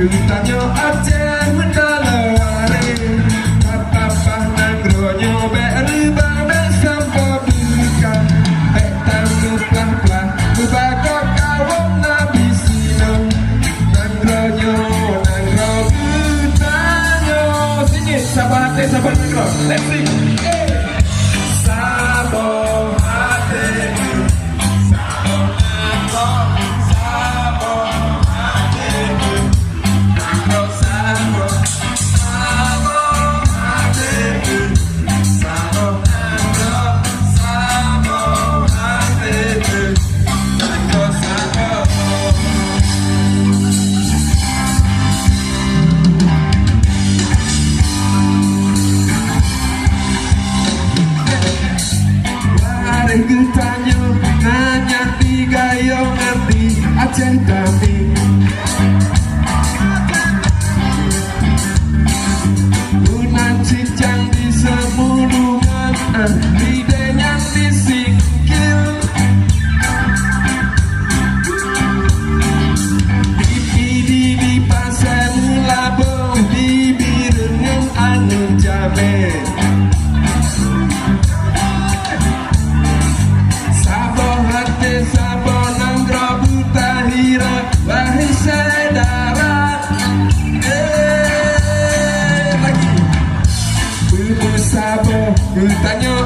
Tanyo aja mendalawari apa-apa nangronyo berubah besampo buka tamu pelan-pelan bubakok kawong nabi sino nangronyo nangro tanyo sini sabar nangro let's sing sabo hati Tanyo nanya tiga yo ngerti aceh tapi unan cicang di semulungan lidenya disingkil di pasar mulabong bibir dengan anu jabe Tanyo